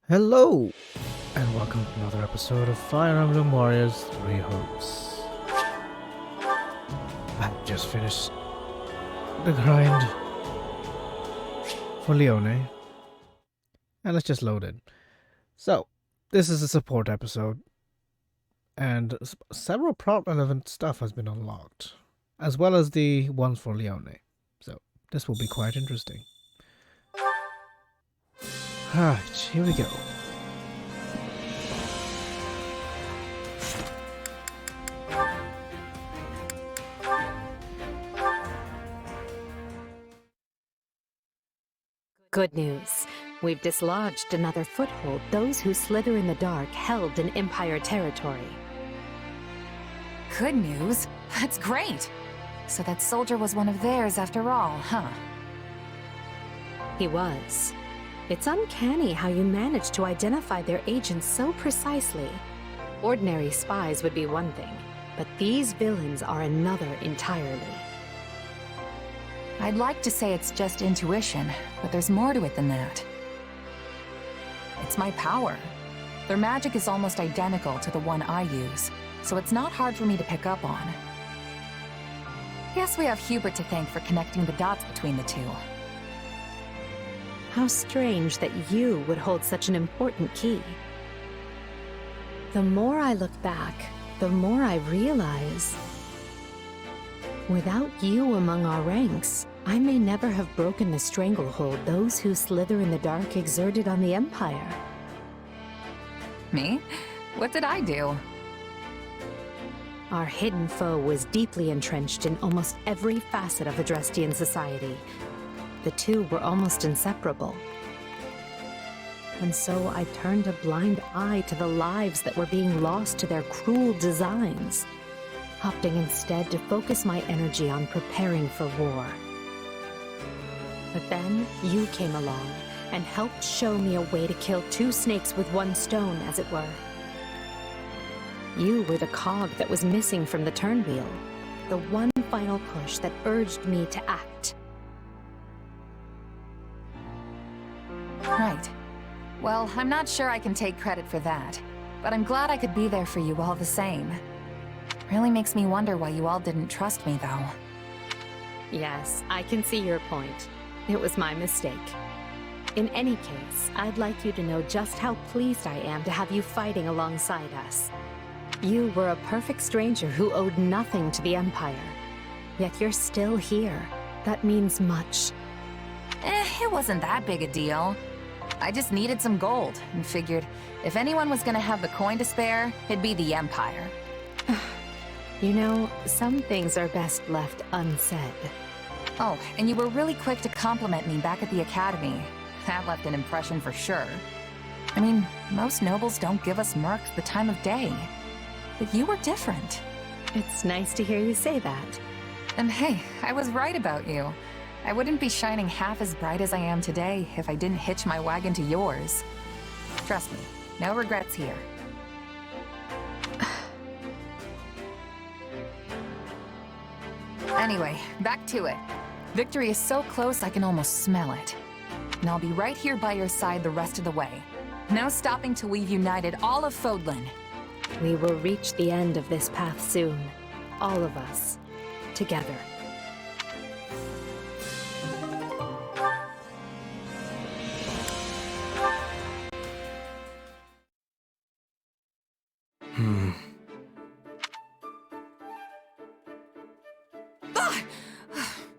Hello, and welcome to another episode of Fire Emblem Warriors 3 Hopes. I just finished the grind for Leone, and let's just load in. So, this is a support episode, and several plot-relevant stuff has been unlocked, as well as the ones for Leone. So, this will be quite interesting. Alright, here we go. Good news. We've dislodged another foothold those who slither in the dark held in Empire territory. Good news? That's great! So that soldier was one of theirs after all, huh? He was. It's uncanny how you managed to identify their agents so precisely. Ordinary spies would be one thing, but these villains are another entirely. I'd like to say it's just intuition, but there's more to it than that. It's my power. Their magic is almost identical to the one I use, so it's not hard for me to pick up on. Guess we have Hubert to thank for connecting the dots between the two. How strange that you would hold such an important key. The more I look back, the more I realize without you among our ranks, I may never have broken the stranglehold those who slither in the dark exerted on the Empire. Me? What did I do? Our hidden foe was deeply entrenched in almost every facet of Adrestian society. The two were almost inseparable. And so I turned a blind eye to the lives that were being lost to their cruel designs, opting instead to focus my energy on preparing for war. But then you came along and helped show me a way to kill two snakes with one stone, as it were. You were the cog that was missing from the turnwheel, the one final push that urged me to act. Right. Well, I'm not sure I can take credit for that, but I'm glad I could be there for you all the same. Really makes me wonder why you all didn't trust me, though. Yes, I can see your point. It was my mistake. In any case, I'd like you to know just how pleased I am to have you fighting alongside us. You were a perfect stranger who owed nothing to the Empire. Yet you're still here. That means much. It wasn't that big a deal. I just needed some gold, and figured if anyone was gonna have the coin to spare, it'd be the Empire. You know, some things are best left unsaid. Oh, and you were really quick to compliment me back at the Academy. That left an impression for sure. I mean, most nobles don't give us mercs the time of day. But you were different. It's nice to hear you say that. And hey, I was right about you. I wouldn't be shining half as bright as I am today if I didn't hitch my wagon to yours. Trust me, no regrets here. Anyway, back to it. Victory is so close I can almost smell it. And I'll be right here by your side the rest of the way. No stopping till we've united all of Fodlan. We will reach the end of this path soon. All of us. Together.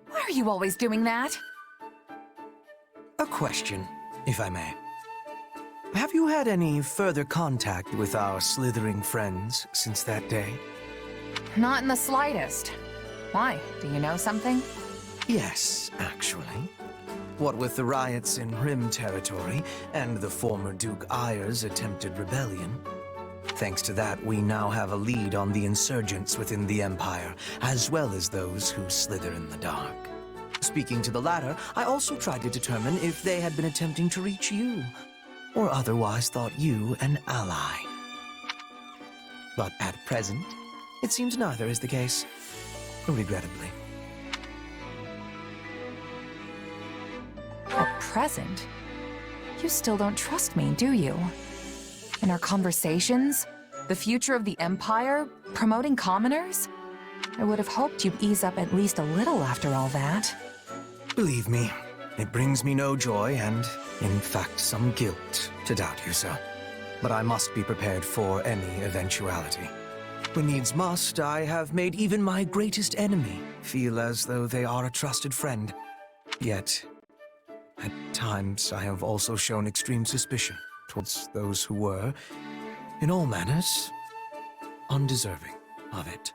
Why are you always doing that? A question, if I may. Have you had any further contact with our slithering friends since that day? Not in the slightest. Why? Do you know something? Yes, actually. What with the riots in Rim territory and the former Duke Ayer's attempted rebellion. Thanks to that, we now have a lead on the insurgents within the Empire, as well as those who slither in the dark. Speaking to the latter, I also tried to determine if they had been attempting to reach you, or otherwise thought you an ally. But at present, it seems neither is the case, regrettably. At present? You still don't trust me, do you? In our conversations? The future of the Empire? Promoting commoners? I would have hoped you'd ease up at least a little after all that. Believe me, it brings me no joy and, in fact, some guilt to doubt you, sir. But I must be prepared for any eventuality. When needs must, I have made even my greatest enemy feel as though they are a trusted friend. Yet, at times, I have also shown extreme suspicion towards those who were, in all manners, undeserving of it.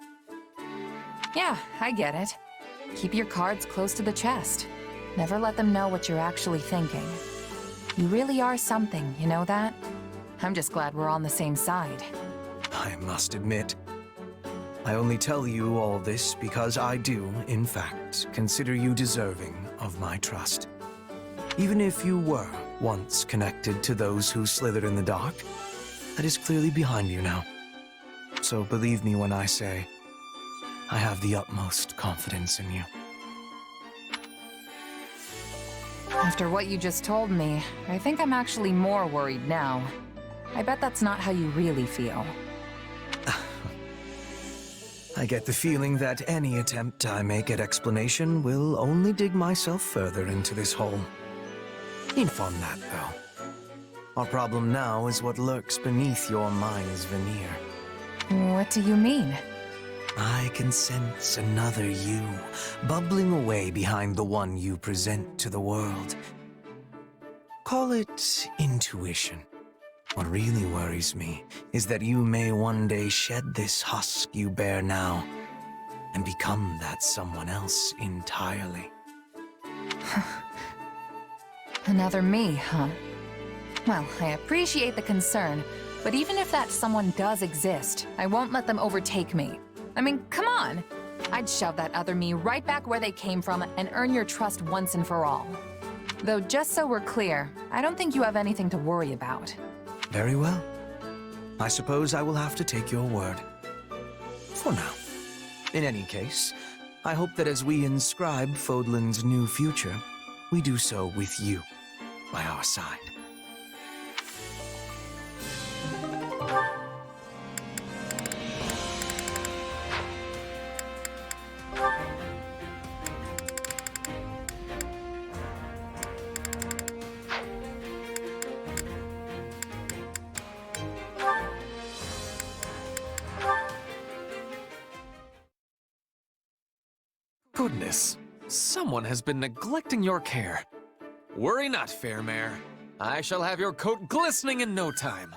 Yeah, I get it. Keep your cards close to the chest. Never let them know what you're actually thinking. You really are something, you know that? I'm just glad we're on the same side. I must admit, I only tell you all this because I do, in fact, consider you deserving of my trust. Even if you were once connected to those who slithered in the dark, that is clearly behind you now. So believe me when I say, I have the utmost confidence in you. After what you just told me, I think I'm actually more worried now. I bet that's not how you really feel. I get the feeling that any attempt I make at explanation will only dig myself further into this hole. Enough on that, though. Our problem now is what lurks beneath your mind's veneer. What do you mean? I can sense another you, bubbling away behind the one you present to the world. Call it intuition. What really worries me is that you may one day shed this husk you bear now and become that someone else entirely. Another me, huh? Well, I appreciate the concern, but even if that someone does exist, I won't let them overtake me. I mean, come on! I'd shove that other me right back where they came from and earn your trust once and for all. Though, just so we're clear, I don't think you have anything to worry about. Very well. I suppose I will have to take your word. For now. In any case, I hope that as we inscribe Fodlan's new future, we do so with you by our side. Goodness, someone has been neglecting your care. Worry not, fair mare. I shall have your coat glistening in no time.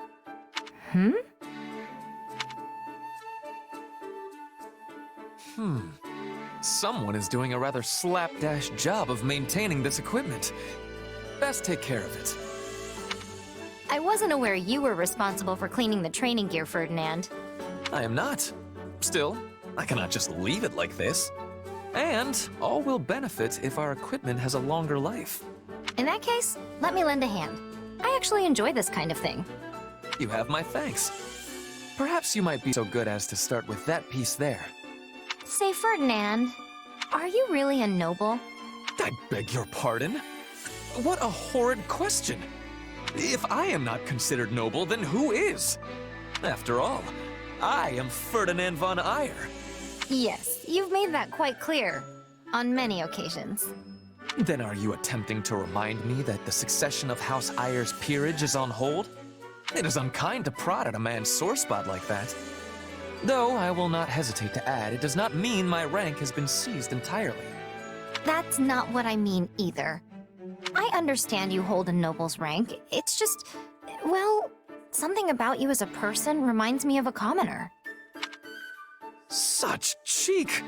Someone is doing a rather slapdash job of maintaining this equipment. Best take care of it. I wasn't aware you were responsible for cleaning the training gear, Ferdinand. I am not. Still, I cannot just leave it like this. And all will benefit if our equipment has a longer life. In that case, let me lend a hand. I actually enjoy this kind of thing. You have my thanks. Perhaps you might be so good as to start with that piece there. Say, Ferdinand, are you really a noble? I beg your pardon? What a horrid question! If I am not considered noble, then who is? After all, I am Ferdinand von Eyre. Yes, you've made that quite clear. On many occasions. Then are you attempting to remind me that the succession of House Eyre's peerage is on hold? It is unkind to prod at a man's sore spot like that. Though I will not hesitate to add, it does not mean my rank has been seized entirely. That's not what I mean either. I understand you hold a noble's rank. It's just, well, something about you as a person reminds me of a commoner. Such cheek!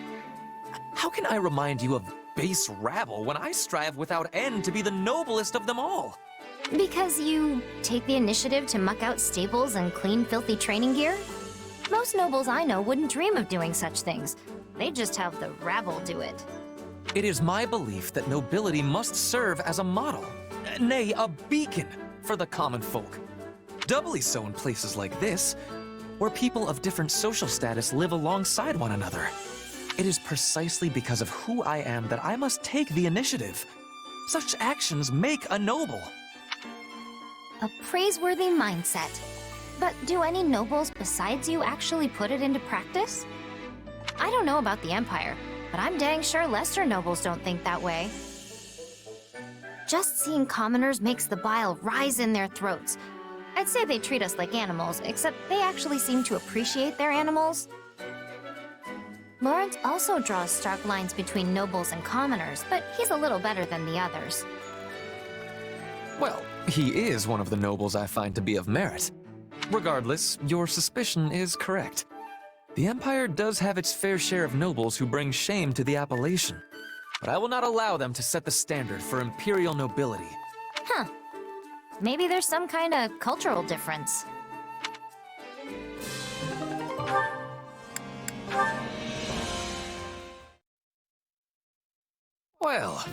How can I remind you of base rabble when I strive without end to be the noblest of them all? Because you take the initiative to muck out stables and clean filthy training gear? Most nobles I know wouldn't dream of doing such things. They just have the rabble do it. It is my belief that nobility must serve as a model, nay, a beacon for the common folk. Doubly so in places like this, where people of different social status live alongside one another. It is precisely because of who I am that I must take the initiative. Such actions make a noble. A praiseworthy mindset. But do any nobles besides you actually put it into practice? I don't know about the Empire, but I'm dang sure lesser nobles don't think that way. Just seeing commoners makes the bile rise in their throats. I'd say they treat us like animals, except they actually seem to appreciate their animals. Lawrence also draws stark lines between nobles and commoners, but he's a little better than the others. Well, he is one of the nobles I find to be of merit. Regardless, your suspicion is correct. The Empire does have its fair share of nobles who bring shame to the appellation, but I will not allow them to set the standard for imperial nobility. Huh. Maybe there's some kind of cultural difference. Well,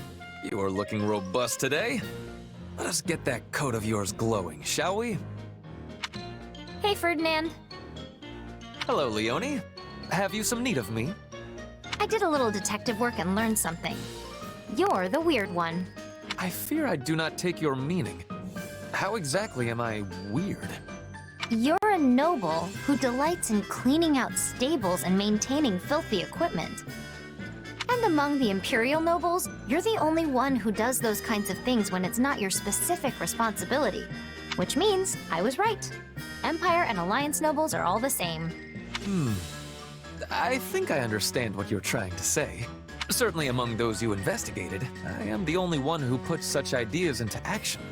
you are looking robust today. Let us get that coat of yours glowing, shall we? Hey, Ferdinand. Hello, Leone. Have you some need of me? I did a little detective work and learned something. You're the weird one. I fear I do not take your meaning. How exactly am I weird? You're a noble who delights in cleaning out stables and maintaining filthy equipment. And among the Imperial nobles, you're the only one who does those kinds of things when it's not your specific responsibility. Which means I was right. Empire and Alliance nobles are all the same. I think I understand what you're trying to say. Certainly among those you investigated, I am the only one who puts such ideas into action.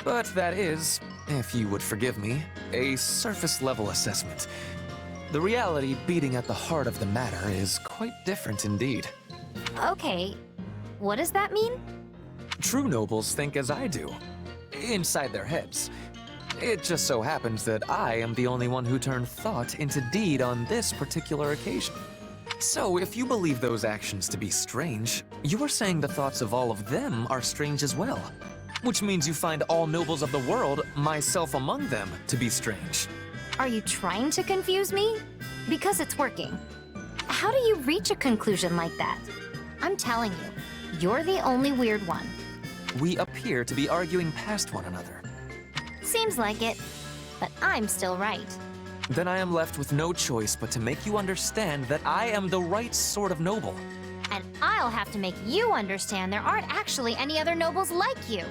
But that is, if you would forgive me, a surface-level assessment. The reality beating at the heart of the matter is quite different indeed. Okay, what does that mean? True nobles think as I do, inside their heads. It just so happens that I am the only one who turned thought into deed on this particular occasion. So if you believe those actions to be strange, you are saying the thoughts of all of them are strange as well. Which means you find all nobles of the world, myself among them, to be strange. Are you trying to confuse me? Because it's working. How do you reach a conclusion like that? I'm telling you, you're the only weird one. We appear to be arguing past one another. Seems like it, but I'm still right. Then I am left with no choice but to make you understand that I am the right sort of noble. And I'll have to make you understand there aren't actually any other nobles like you.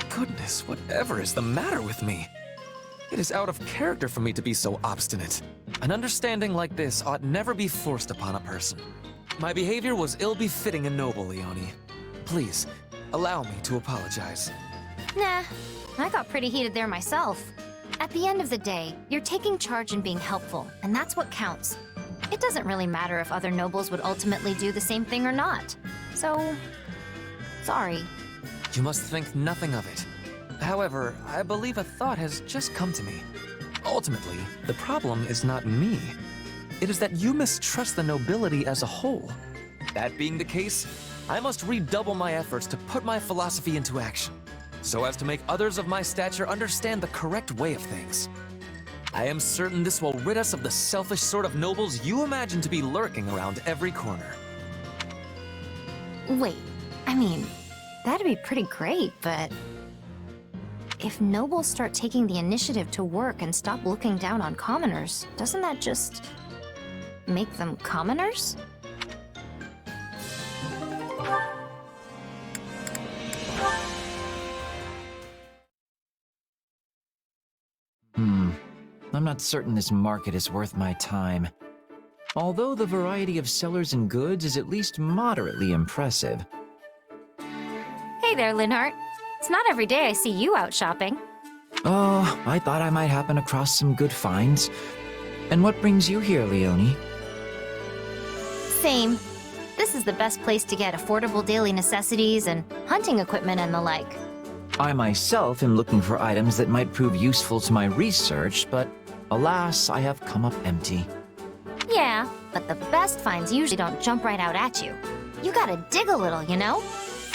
Goodness, whatever is the matter with me? It is out of character for me to be so obstinate. An understanding like this ought never be forced upon a person. My behavior was ill-befitting a noble, Leone. Please, allow me to apologize. Nah, I got pretty heated there myself. At the end of the day, you're taking charge and being helpful, and that's what counts. It doesn't really matter if other nobles would ultimately do the same thing or not. So, sorry. You must think nothing of it. However, I believe a thought has just come to me. Ultimately, the problem is not me. It is that you mistrust the nobility as a whole. That being the case, I must redouble my efforts to put my philosophy into action, so as to make others of my stature understand the correct way of things. I am certain this will rid us of the selfish sort of nobles you imagine to be lurking around every corner. Wait, I mean, that'd be pretty great, but... if nobles start taking the initiative to work and stop looking down on commoners, doesn't that just... make them commoners? I'm not certain this market is worth my time. Although the variety of sellers and goods is at least moderately impressive. Hey there, Linhart. It's not every day I see you out shopping. Oh, I thought I might happen across some good finds. And what brings you here, Leone? Same. This is the best place to get affordable daily necessities and hunting equipment and the like. I myself am looking for items that might prove useful to my research, but alas, I have come up empty. Yeah, but the best finds usually don't jump right out at you. You gotta dig a little, you know?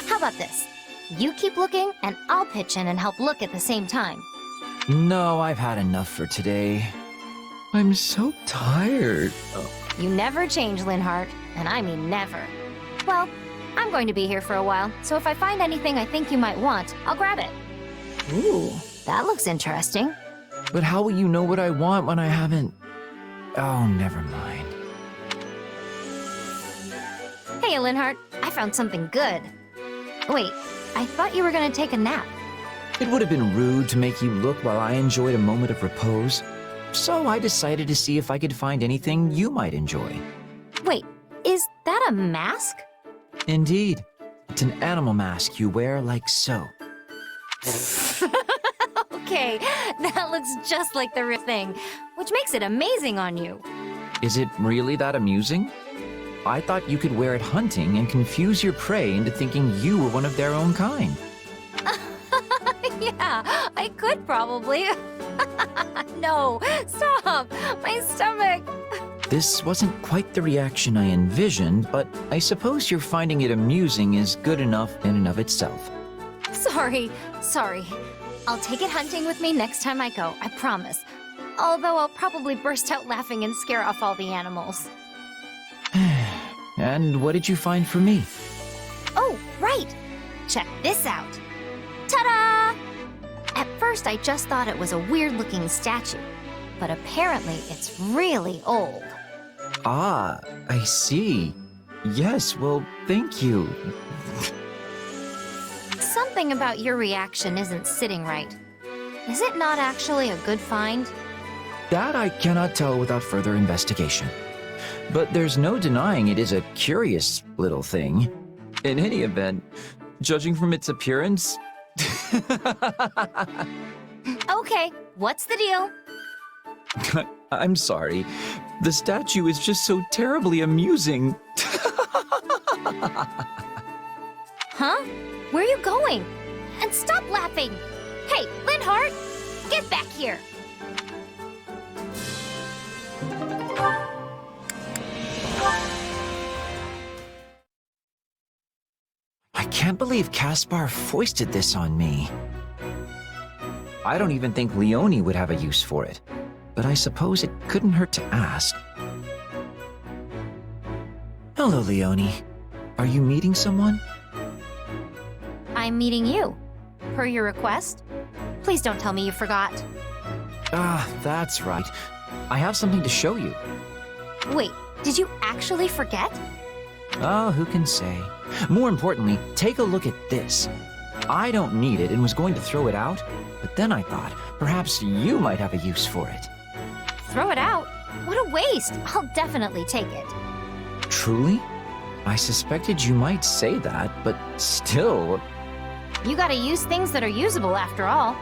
How about this? You keep looking, and I'll pitch in and help look at the same time. No, I've had enough for today. I'm so tired. You never change, Linhart, and I mean never. Well, I'm going to be here for a while, so if I find anything I think you might want, I'll grab it. Ooh, that looks interesting. But how will you know what I want when I haven't... Oh, never mind. Hey, Linhart, I found something good. Wait, I thought you were gonna take a nap. It would have been rude to make you look while I enjoyed a moment of repose. So I decided to see if I could find anything you might enjoy. Wait, is that a mask? Indeed. It's an animal mask you wear like so. Okay, that looks just like the real thing, which makes it amazing on you. Is it really that amusing? I thought you could wear it hunting and confuse your prey into thinking you were one of their own kind. Yeah, I could probably. No, stop! My stomach! This wasn't quite the reaction I envisioned, but I suppose you're finding it amusing is good enough in and of itself. Sorry. I'll take it hunting with me next time I go, I promise. Although I'll probably burst out laughing and scare off all the animals. And what did you find for me? Oh, right! Check this out. Ta-da! At first, I just thought it was a weird-looking statue, but apparently it's really old. Ah, I see. Yes, well, thank you. Something about your reaction isn't sitting right. Is it not actually a good find? That I cannot tell without further investigation. But there's no denying it is a curious little thing. In any event, judging from its appearance... Okay, what's the deal? I'm sorry. The statue is just so terribly amusing. Huh? Where are you going? And stop laughing! Hey, Linhart! Get back here! I can't believe Caspar foisted this on me. I don't even think Leonie would have a use for it, but I suppose it couldn't hurt to ask. Hello, Leonie. Are you meeting someone? I'm meeting you. Per your request. Please don't tell me you forgot. Ah, that's right. I have something to show you. Wait, did you actually forget? Oh, who can say? More importantly, take a look at this. I don't need it and was going to throw it out, but then I thought perhaps you might have a use for it. Throw it out? What a waste! I'll definitely take it. Truly? I suspected you might say that, but still... You gotta use things that are usable after all.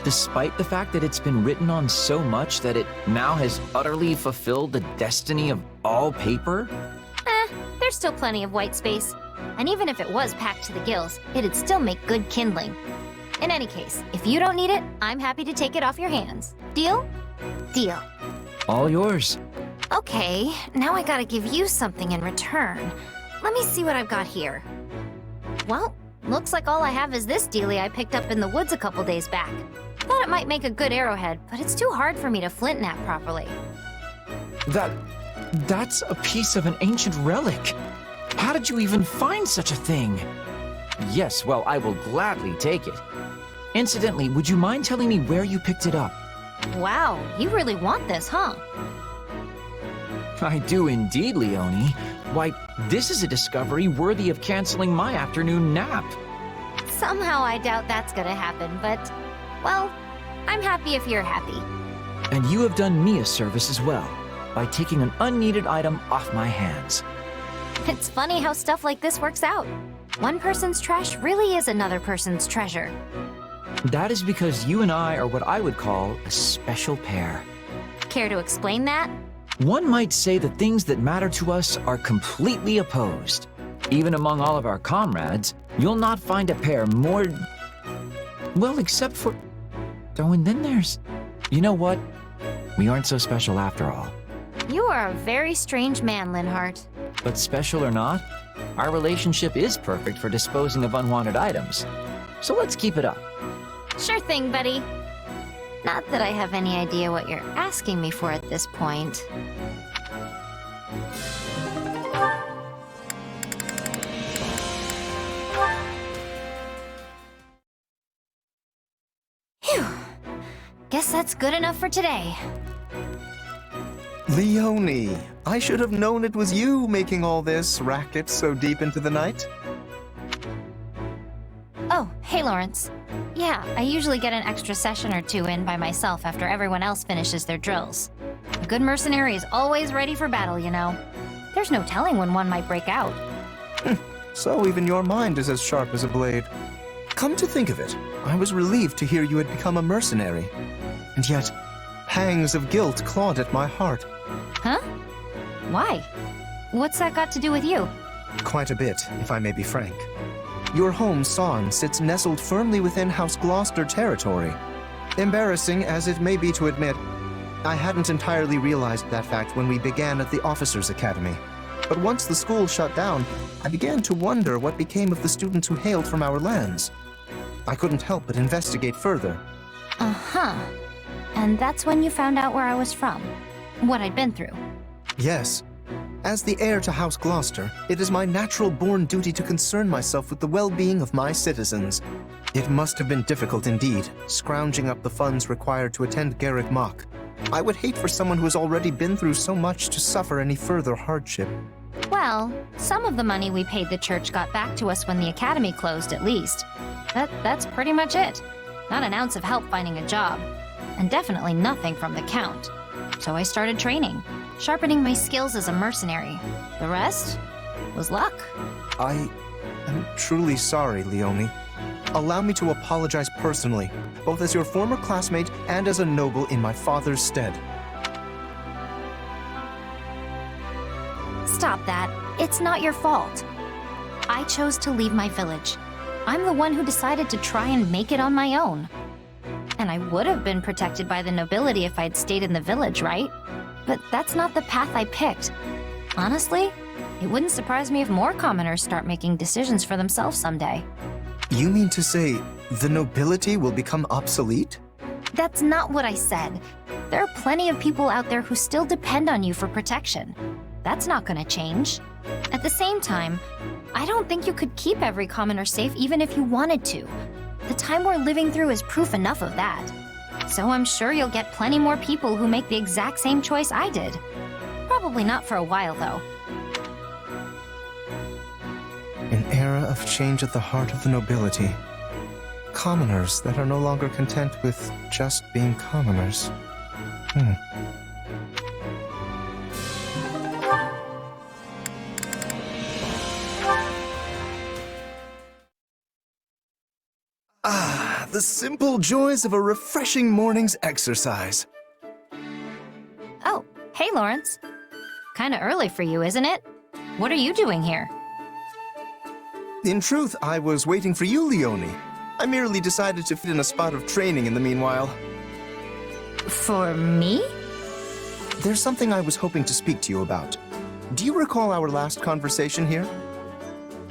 Despite the fact that it's been written on so much that it now has utterly fulfilled the destiny of all paper? There's still plenty of white space. And even if it was packed to the gills, it'd still make good kindling. In any case, if you don't need it, I'm happy to take it off your hands. Deal? Deal. All yours. Okay, now I gotta give you something in return. Let me see what I've got here. Well, looks like all I have is this dealie I picked up in the woods a couple days back. Thought it might make a good arrowhead, but it's too hard for me to flint knap properly. That's a piece of an ancient relic. How did you even find such a thing? Yes, well, I will gladly take it. Incidentally, would you mind telling me where you picked it up? Wow, you really want this, huh? I do indeed, Leonie. Why, this is a discovery worthy of canceling my afternoon nap. Somehow I doubt that's gonna happen, but, well, I'm happy if you're happy. And you have done me a service as well, by taking an unneeded item off my hands. It's funny how stuff like this works out. One person's trash really is another person's treasure. That is because you and I are what I would call a special pair. Care to explain that? One might say the things that matter to us are completely opposed. Even among all of our comrades, you'll not find a pair more... Well, except for... Oh, and then there's... You know what? We aren't so special after all. You are a very strange man, Linhart. But special or not, our relationship is perfect for disposing of unwanted items. So let's keep it up. Sure thing, buddy. Not that I have any idea what you're asking me for at this point. Phew. Guess that's good enough for today. Leonie, I should have known it was you making all this racket so deep into the night. Oh, hey Lawrence. Yeah, I usually get an extra session or two in by myself after everyone else finishes their drills. A good mercenary is always ready for battle, you know. There's no telling when one might break out. So even your mind is as sharp as a blade. Come to think of it, I was relieved to hear you had become a mercenary. And yet, pangs of guilt clawed at my heart. Huh? Why? What's that got to do with you? Quite a bit, if I may be frank. Your home, Son, sits nestled firmly within House Gloucester territory. Embarrassing as it may be to admit, I hadn't entirely realized that fact when we began at the Officers' Academy. But once the school shut down, I began to wonder what became of the students who hailed from our lands. I couldn't help but investigate further. Uh-huh. And that's when you found out where I was from. What I'd been through. Yes. As the heir to House Gloucester, it is my natural-born duty to concern myself with the well-being of my citizens. It must have been difficult indeed, scrounging up the funds required to attend Garrick Mock. I would hate for someone who has already been through so much to suffer any further hardship. Well, some of the money we paid the church got back to us when the academy closed, at least. That's pretty much it. Not an ounce of help finding a job. And definitely nothing from the Count. So I started training, sharpening my skills as a mercenary. The rest was luck. I am truly sorry, Leonie. Allow me to apologize personally, both as your former classmate and as a noble in my father's stead. Stop that. It's not your fault. I chose to leave my village. I'm the one who decided to try and make it on my own. And I would have been protected by the nobility if I'd stayed in the village, right? But that's not the path I picked. Honestly, it wouldn't surprise me if more commoners start making decisions for themselves someday. You mean to say the nobility will become obsolete? That's not what I said. There are plenty of people out there who still depend on you for protection. That's not gonna change. At the same time, I don't think you could keep every commoner safe even if you wanted to. The time we're living through is proof enough of that. So I'm sure you'll get plenty more people who make the exact same choice I did. Probably not for a while, though. An era of change at the heart of the nobility. Commoners that are no longer content with just being commoners. Ah, the simple joys of a refreshing morning's exercise. Oh, hey, Lawrence. Kinda early for you, isn't it? What are you doing here? In truth, I was waiting for you, Leonie. I merely decided to fit in a spot of training in the meanwhile. For me? There's something I was hoping to speak to you about. Do you recall our last conversation here?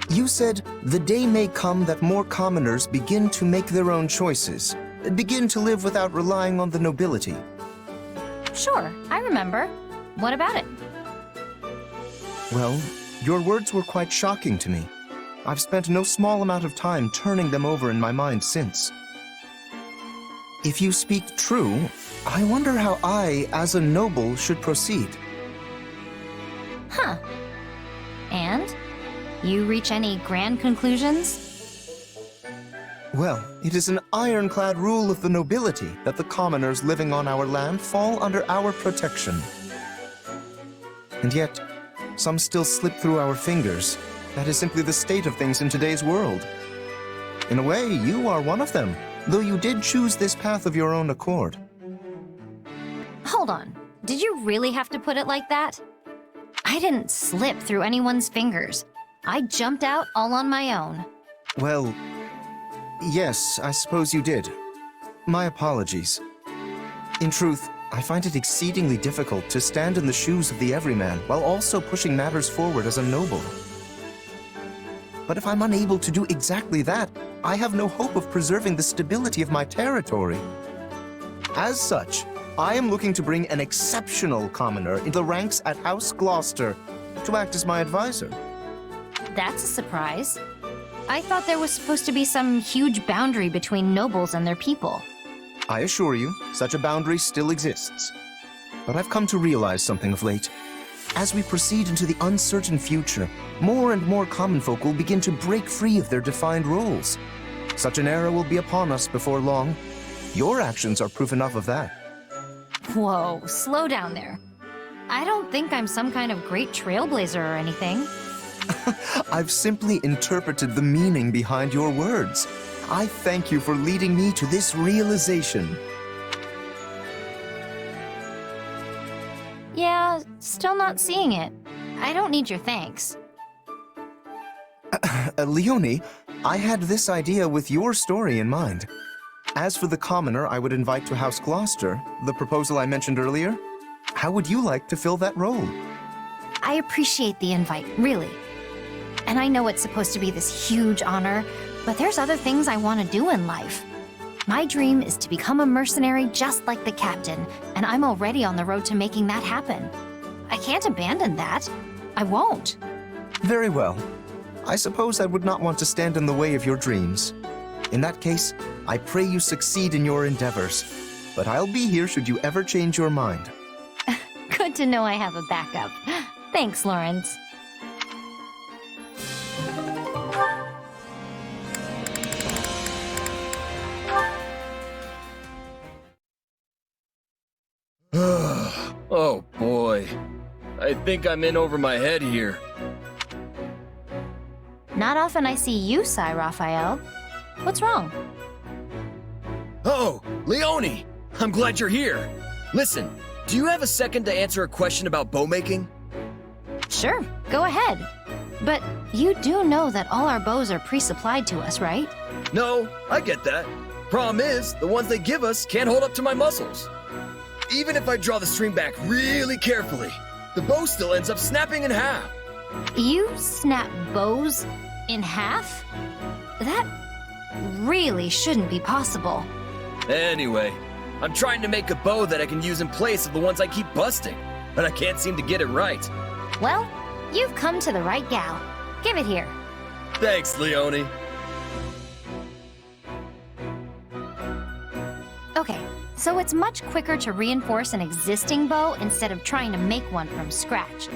You said, the day may come that more commoners begin to make their own choices, begin to live without relying on the nobility. Sure, I remember. What about it? Well, your words were quite shocking to me. I've spent no small amount of time turning them over in my mind since. If you speak true, I wonder how I, as a noble, should proceed. Huh. And? You reach any grand conclusions? Well, it is an ironclad rule of the nobility that the commoners living on our land fall under our protection. And yet, some still slip through our fingers. That is simply the state of things in today's world. In a way, you are one of them, though you did choose this path of your own accord. Hold on. Did you really have to put it like that? I didn't slip through anyone's fingers. I jumped out all on my own. Well, yes, I suppose you did. My apologies. In truth, I find it exceedingly difficult to stand in the shoes of the everyman while also pushing matters forward as a noble. But if I'm unable to do exactly that, I have no hope of preserving the stability of my territory. As such, I am looking to bring an exceptional commoner into the ranks at House Gloucester to act as my advisor. That's a surprise. I thought there was supposed to be some huge boundary between nobles and their people. I assure you, such a boundary still exists. But I've come to realize something of late. As we proceed into the uncertain future, more and more common folk will begin to break free of their defined roles. Such an era will be upon us before long. Your actions are proof enough of that. Whoa, slow down there. I don't think I'm some kind of great trailblazer or anything. I've simply interpreted the meaning behind your words. I thank you for leading me to this realization. Yeah, still not seeing it. I don't need your thanks. Leonie, I had this idea with your story in mind. As for the commoner I would invite to House Gloucester, the proposal I mentioned earlier, how would you like to fill that role? I appreciate the invite, really. And I know it's supposed to be this huge honor, but there's other things I want to do in life. My dream is to become a mercenary just like the captain, and I'm already on the road to making that happen. I can't abandon that. I won't. Very well. I suppose I would not want to stand in the way of your dreams. In that case, I pray you succeed in your endeavors. But I'll be here should you ever change your mind. Good to know I have a backup. Thanks, Lawrence. Oh boy. I think I'm in over my head here. Not often I see you sigh, Raphael. What's wrong? Oh, Leonie! I'm glad you're here. Listen, do you have a second to answer a question about bow making? Sure, go ahead. But you do know that all our bows are pre-supplied to us, right? No, I get that. Problem is, the ones they give us can't hold up to my muscles. Even if I draw the string back really carefully, the bow still ends up snapping in half. You snap bows in half? That really shouldn't be possible. Anyway, I'm trying to make a bow that I can use in place of the ones I keep busting, but I can't seem to get it right. Well, you've come to the right gal. Give it here. Thanks, Leonie. Okay, so it's much quicker to reinforce an existing bow instead of trying to make one from scratch.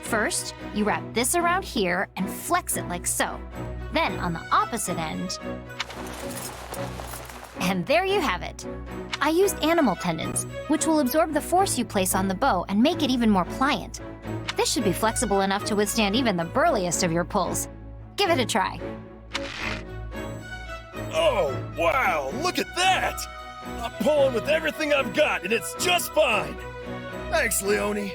First, you wrap this around here and flex it like so. Then on the opposite end... And there you have it. I used animal tendons, which will absorb the force you place on the bow and make it even more pliant. This should be flexible enough to withstand even the burliest of your pulls. Give it a try. Oh, wow, look at that! I'm pulling with everything I've got, and it's just fine! Thanks, Leonie.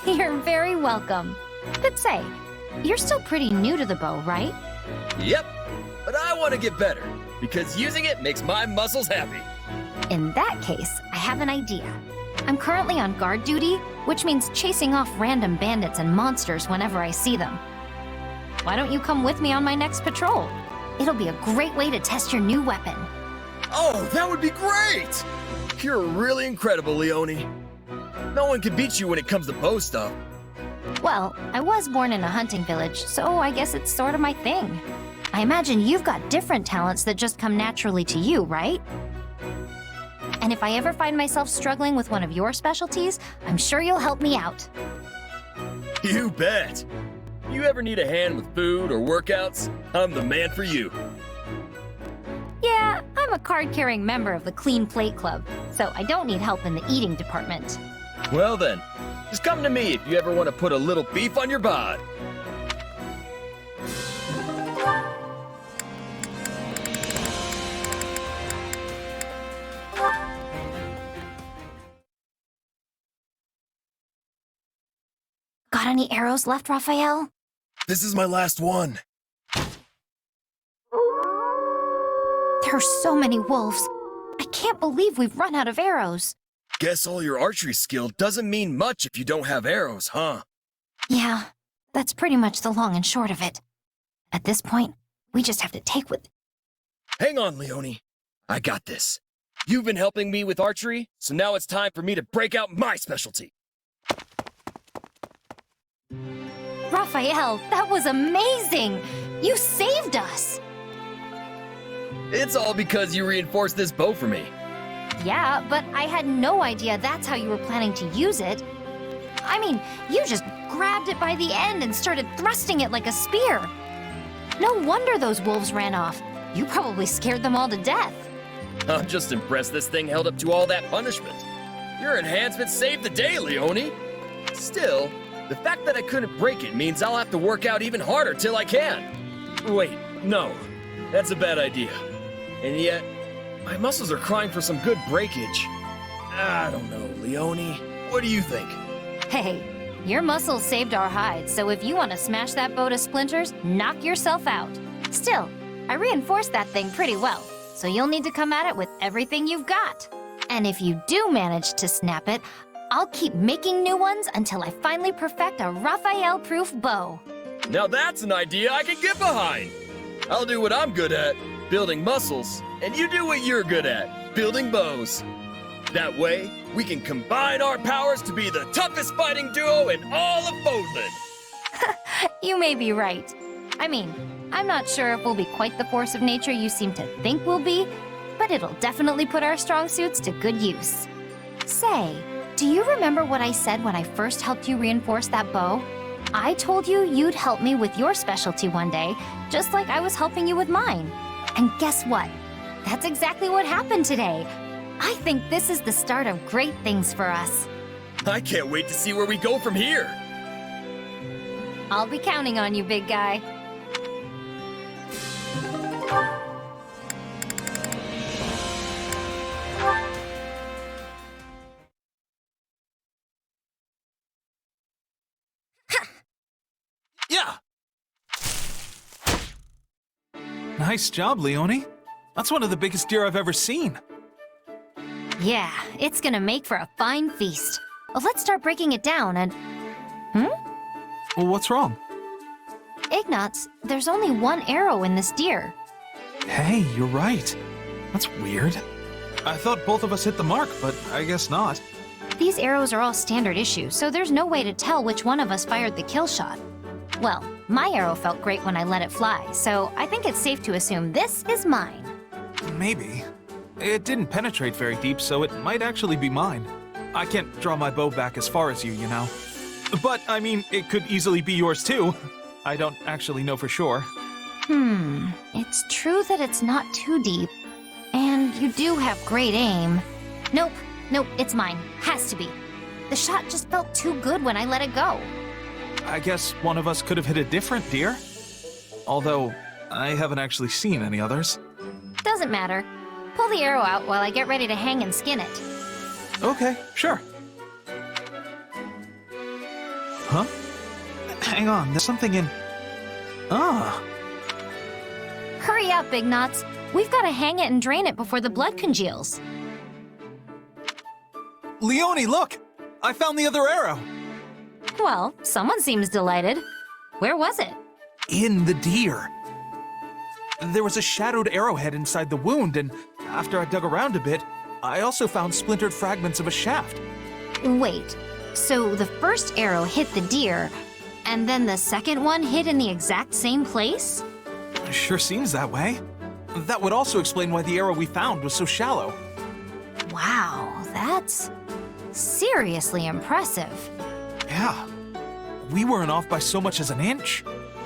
You're very welcome. But say, you're still pretty new to the bow, right? Yep, but I want to get better, because using it makes my muscles happy. In that case, I have an idea. I'm currently on guard duty, which means chasing off random bandits and monsters whenever I see them. Why don't you come with me on my next patrol? It'll be a great way to test your new weapon. Oh, that would be great! You're really incredible, Leonie. No one can beat you when it comes to bow stuff. Well, I was born in a hunting village, so I guess it's sort of my thing. I imagine you've got different talents that just come naturally to you, right? And if I ever find myself struggling with one of your specialties, I'm sure you'll help me out. You bet! You ever need a hand with food or workouts? I'm the man for you. Yeah, I'm a card-carrying member of the Clean Plate Club, so I don't need help in the eating department. Well then, just come to me if you ever want to put a little beef on your bod. Got any arrows left, Raphael? This is my last one. There are so many wolves. I can't believe we've run out of arrows. Guess all your archery skill doesn't mean much if you don't have arrows, huh? Yeah, that's pretty much the long and short of it. At this point, we just have to take what... Hang on, Leonie. I got this. You've been helping me with archery, so now it's time for me to break out my specialty. Raphael, that was amazing! You saved us! It's all because you reinforced this bow for me. Yeah, but I had no idea that's how you were planning to use it. I mean, you just grabbed it by the end and started thrusting it like a spear. No wonder those wolves ran off. You probably scared them all to death. I'm just impressed this thing held up to all that punishment. Your enhancement saved the day, Leone. Still, the fact that I couldn't break it means I'll have to work out even harder till I can. Wait, no. That's a bad idea. And yet, my muscles are crying for some good breakage. I don't know, Leone. What do you think? Hey, your muscles saved our hides, so if you want to smash that bow to splinters, knock yourself out. Still, I reinforced that thing pretty well, so you'll need to come at it with everything you've got. And if you do manage to snap it, I'll keep making new ones until I finally perfect a Raphael-proof bow. Now that's an idea I can get behind. I'll do what I'm good at, building muscles, and you do what you're good at, building bows. That way, we can combine our powers to be the toughest fighting duo in all of Bodland. You may be right. I mean, I'm not sure if we'll be quite the force of nature you seem to think we'll be, but it'll definitely put our strong suits to good use. Say, do you remember what I said when I first helped you reinforce that bow? I told you you'd help me with your specialty one day, just like I was helping you with mine. And guess what? That's exactly what happened today. I think this is the start of great things for us. I can't wait to see where we go from here. I'll be counting on you, big guy. Yeah! Nice job, Leone. That's one of the biggest deer I've ever seen. Yeah, it's gonna make for a fine feast. Let's start breaking it down and... Well, what's wrong? Ignatz, there's only one arrow in this deer. Hey, you're right. That's weird. I thought both of us hit the mark, but I guess not. These arrows are all standard issue, so there's no way to tell which one of us fired the kill shot. Well, my arrow felt great when I let it fly, so I think it's safe to assume this is mine. Maybe. It didn't penetrate very deep, so it might actually be mine. I can't draw my bow back as far as you, you know. But, I mean, it could easily be yours too. I don't actually know for sure. It's true that it's not too deep. And you do have great aim. Nope, it's mine. Has to be. The shot just felt too good when I let it go. I guess one of us could have hit a different deer. Although, I haven't actually seen any others. Doesn't matter. Pull the arrow out while I get ready to hang and skin it. Okay, sure. Huh? Hang on, there's something in... Ah. Hurry up, Ignatz. We've got to hang it and drain it before the blood congeals. Leone, look! I found the other arrow! Well, someone seems delighted. Where was it? In the deer. There was a shadowed arrowhead inside the wound, and after I dug around a bit, I also found splintered fragments of a shaft. Wait, so the first arrow hit the deer, and then the second one hit in the exact same place? Sure seems that way. That would also explain why the arrow we found was so shallow. Wow, that's seriously impressive. Yeah. We weren't off by so much as an inch.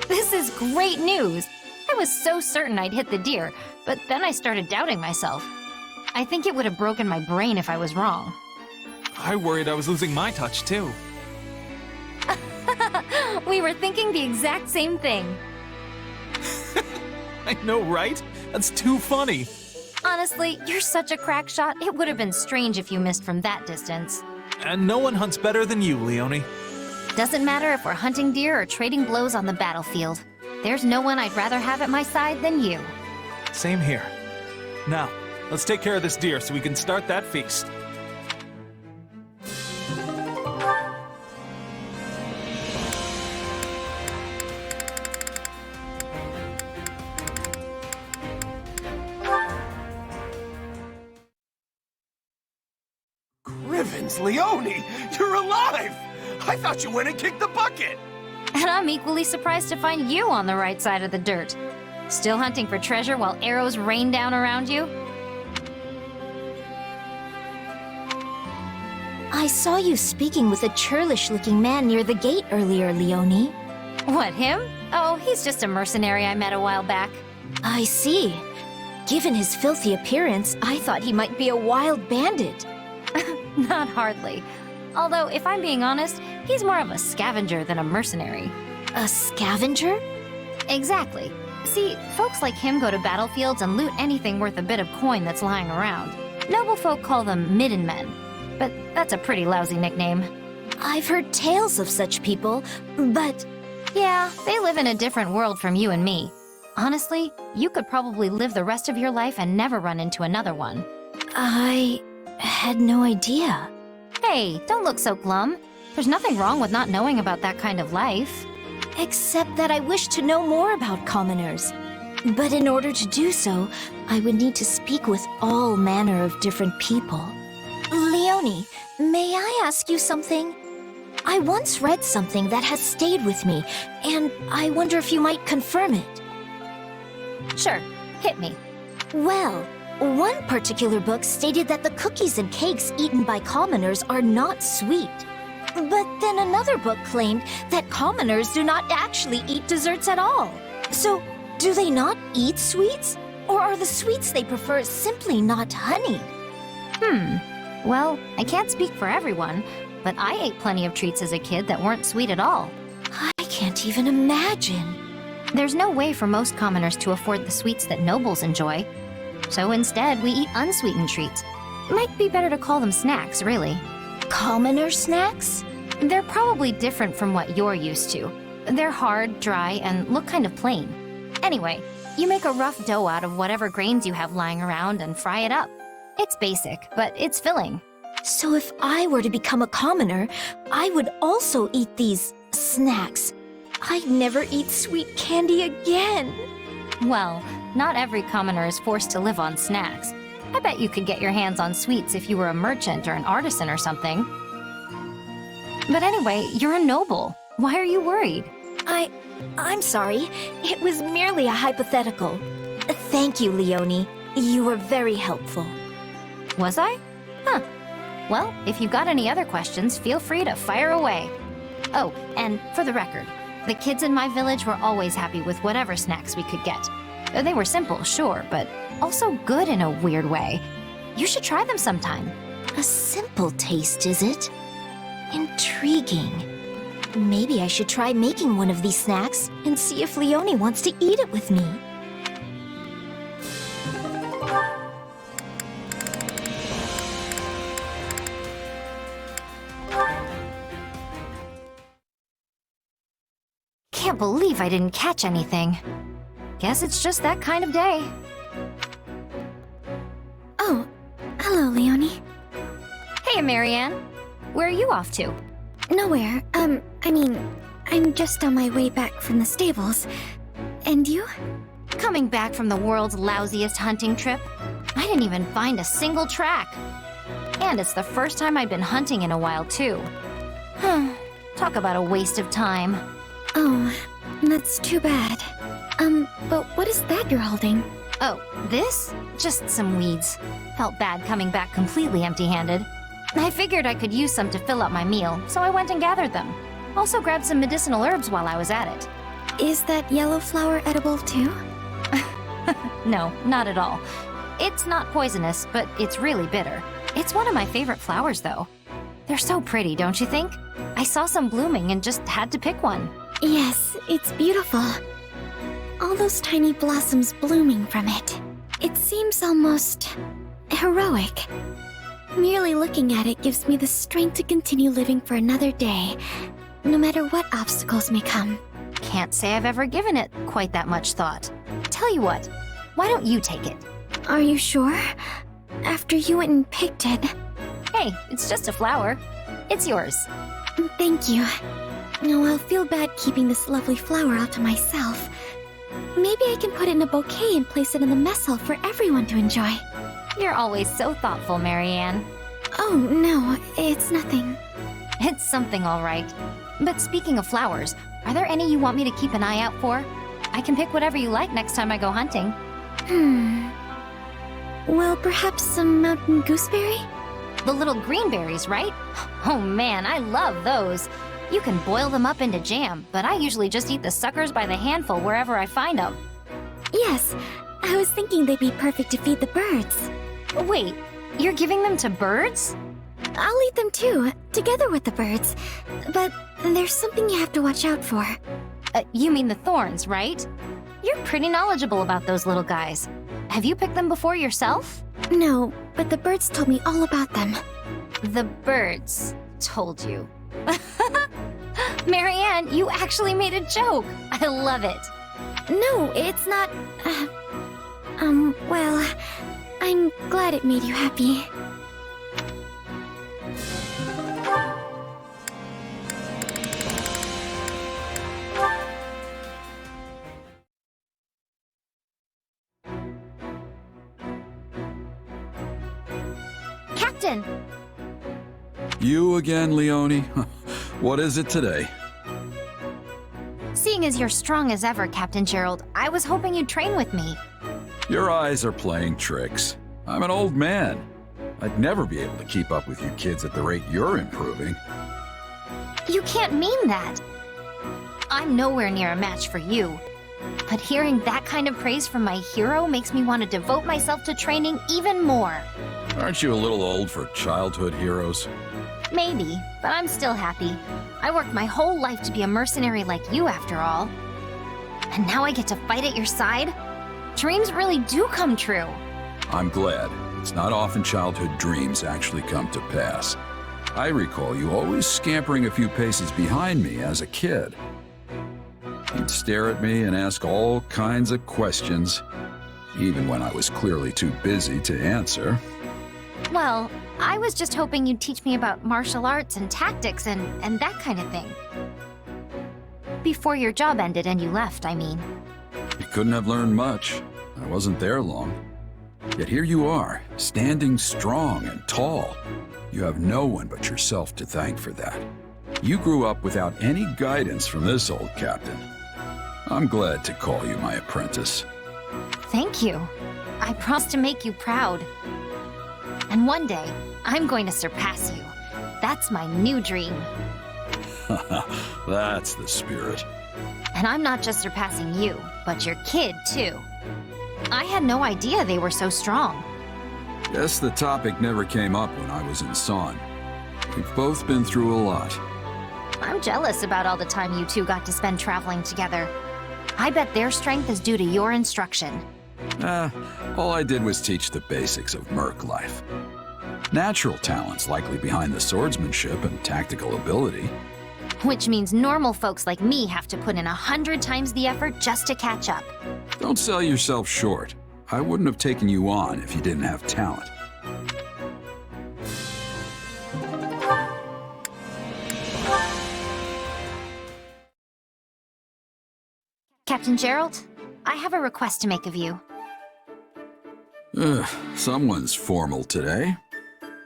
This is great news. I was so certain I'd hit the deer, but then I started doubting myself. I think it would have broken my brain if I was wrong. I worried I was losing my touch, too. We were thinking the exact same thing. I know, right? That's too funny. Honestly, you're such a crack shot, it would have been strange if you missed from that distance. And no one hunts better than you, Leone. Doesn't matter if we're hunting deer or trading blows on the battlefield. There's no one I'd rather have at my side than you. Same here. Now, let's take care of this deer so we can start that feast. Grivens, Leone, you're alive! I thought you went and kicked the bucket! And I'm equally surprised to find you on the right side of the dirt. Still hunting for treasure while arrows rain down around you? I saw you speaking with a churlish-looking man near the gate earlier, Leonie. What, him? Oh, he's just a mercenary I met a while back. I see. Given his filthy appearance, I thought he might be a wild bandit. Not hardly. Although, if I'm being honest, he's more of a scavenger than a mercenary. A scavenger? Exactly. See, folks like him go to battlefields and loot anything worth a bit of coin that's lying around. Noble folk call them midden men, but that's a pretty lousy nickname. I've heard tales of such people, but... Yeah, they live in a different world from you and me. Honestly, you could probably live the rest of your life and never run into another one. I had no idea. Hey, don't look so glum. There's nothing wrong with not knowing about that kind of life. Except that I wish to know more about commoners. But in order to do so, I would need to speak with all manner of different people. Leonie, may I ask you something? I once read something that has stayed with me, and I wonder if you might confirm it. Sure, hit me. Well, one particular book stated that the cookies and cakes eaten by commoners are not sweet. But then another book claimed that commoners do not actually eat desserts at all. So, do they not eat sweets? Or are the sweets they prefer simply not honey? Well, I can't speak for everyone, but I ate plenty of treats as a kid that weren't sweet at all. I can't even imagine. There's no way for most commoners to afford the sweets that nobles enjoy. So instead, we eat unsweetened treats. Might be better to call them snacks, really. Commoner snacks? They're probably different from what you're used to. They're hard, dry, and look kind of plain. Anyway, you make a rough dough out of whatever grains you have lying around and fry it up. It's basic, but it's filling. So if I were to become a commoner, I would also eat these snacks. I'd never eat sweet candy again. Well, not every commoner is forced to live on snacks. I bet you could get your hands on sweets if you were a merchant or an artisan or something. But anyway, you're a noble. Why are you worried? I'm sorry. It was merely a hypothetical. Thank you, Leonie. You were very helpful. Was I? Huh. Well, if you've got any other questions, feel free to fire away. Oh, and for the record, the kids in my village were always happy with whatever snacks we could get. They were simple, sure, but also good in a weird way. You should try them sometime. A simple taste, is it? Intriguing. Maybe I should try making one of these snacks and see if Leonie wants to eat it with me. Can't believe I didn't catch anything. Guess it's just that kind of day. Oh, hello, Leonie. Hey, Marianne. Where are you off to? Nowhere. I'm just on my way back from the stables. And you? Coming back from the world's lousiest hunting trip? I didn't even find a single track. And it's the first time I've been hunting in a while, too. Talk about a waste of time. Oh, that's too bad. But what is that you're holding? Oh, this? Just some weeds. Felt bad coming back completely empty-handed. I figured I could use some to fill up my meal, so I went and gathered them. Also grabbed some medicinal herbs while I was at it. Is that yellow flower edible too? No, not at all. It's not poisonous, but it's really bitter. It's one of my favorite flowers, though. They're so pretty, don't you think? I saw some blooming and just had to pick one. Yes, it's beautiful. All those tiny blossoms blooming from it. It seems almost heroic. Merely looking at it gives me the strength to continue living for another day, no matter what obstacles may come. Can't say I've ever given it quite that much thought. Tell you what, why don't you take it? Are you sure? After you went and picked it. Hey, it's just a flower. It's yours. Thank you. No, I'll feel bad keeping this lovely flower all to myself. Maybe I can put it in a bouquet and place it in the mess hall for everyone to enjoy. You're always so thoughtful, Marianne. Oh, no, it's nothing. It's something, all right. But speaking of flowers, are there any you want me to keep an eye out for? I can pick whatever you like next time I go hunting. Well, perhaps some mountain gooseberry? The little green berries, right? Oh man, I love those. You can boil them up into jam, but I usually just eat the suckers by the handful wherever I find them. Yes, I was thinking they'd be perfect to feed the birds. Wait, you're giving them to birds? I'll eat them too, together with the birds. But there's something you have to watch out for. You mean the thorns, right? You're pretty knowledgeable about those little guys. Have you picked them before yourself? No, but the birds told me all about them. The birds told you. Marianne, you actually made a joke. I love it. No, it's not... well, I'm glad it made you happy. Captain! You again, Leone? What is it today? Seeing as you're strong as ever, Captain Gerald, I was hoping you'd train with me. Your eyes are playing tricks. I'm an old man. I'd never be able to keep up with you kids at the rate you're improving. You can't mean that. I'm nowhere near a match for you. But hearing that kind of praise from my hero makes me want to devote myself to training even more. Aren't you a little old for childhood heroes? Maybe, but I'm still happy. I worked my whole life to be a mercenary like you, after all. And now I get to fight at your side? Dreams really do come true. I'm glad. It's not often childhood dreams actually come to pass. I recall you always scampering a few paces behind me as a kid. You'd stare at me and ask all kinds of questions, even when I was clearly too busy to answer. Well, I was just hoping you'd teach me about martial arts and tactics and that kind of thing. Before your job ended and you left, I mean. You couldn't have learned much. I wasn't there long. Yet here you are, standing strong and tall. You have no one but yourself to thank for that. You grew up without any guidance from this old captain. I'm glad to call you my apprentice. Thank you. I promise to make you proud. And one day, I'm going to surpass you. That's my new dream. That's the spirit. And I'm not just surpassing you, but your kid, too. I had no idea they were so strong. Guess the topic never came up when I was in Son. We've both been through a lot. I'm jealous about all the time you two got to spend traveling together. I bet their strength is due to your instruction. All I did was teach the basics of merc life. Natural talents likely behind the swordsmanship and tactical ability. Which means normal folks like me have to put in 100 times the effort just to catch up. Don't sell yourself short. I wouldn't have taken you on if you didn't have talent. Captain Gerald, I have a request to make of you. Someone's formal today.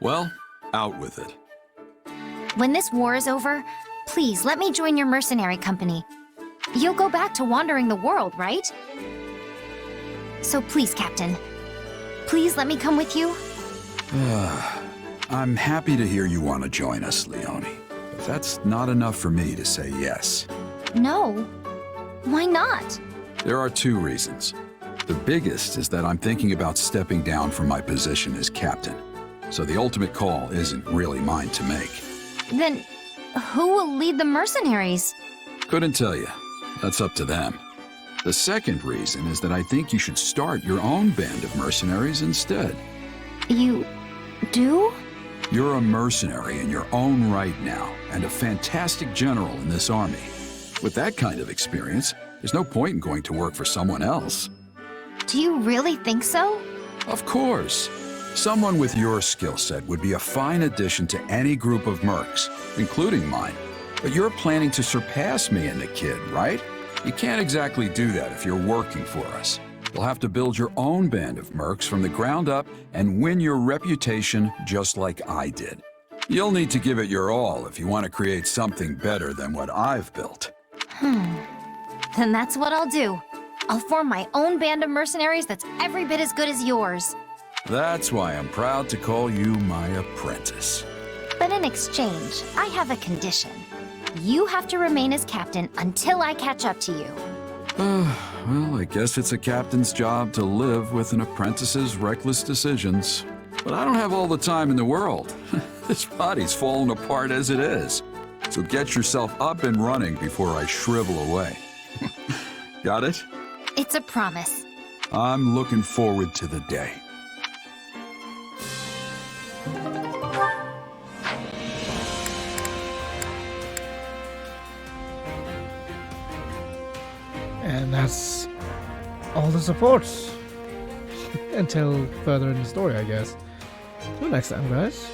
Well, out with it. When this war is over, please let me join your mercenary company. You'll go back to wandering the world, right? So please, Captain, please let me come with you. I'm happy to hear you want to join us, Leone. But that's not enough for me to say yes. No. Why not? There are two reasons. The biggest is that I'm thinking about stepping down from my position as captain. So the ultimate call isn't really mine to make. Then, who will lead the mercenaries? Couldn't tell you. That's up to them. The second reason is that I think you should start your own band of mercenaries instead. You do? You're a mercenary in your own right now, and a fantastic general in this army. With that kind of experience, there's no point in going to work for someone else. Do you really think so? Of course. Someone with your skill set would be a fine addition to any group of mercs, including mine. But you're planning to surpass me and the kid, right? You can't exactly do that if you're working for us. You'll have to build your own band of mercs from the ground up and win your reputation just like I did. You'll need to give it your all if you want to create something better than what I've built. Then that's what I'll do. I'll form my own band of mercenaries that's every bit as good as yours. That's why I'm proud to call you my apprentice. But in exchange, I have a condition. You have to remain as captain until I catch up to you. Well, I guess it's a captain's job to live with an apprentice's reckless decisions. But I don't have all the time in the world. This body's falling apart as it is. So get yourself up and running before I shrivel away. Got it? It's a promise. I'm looking forward to the day. And that's all the supports. Until further in the story, I guess. Till next time, guys.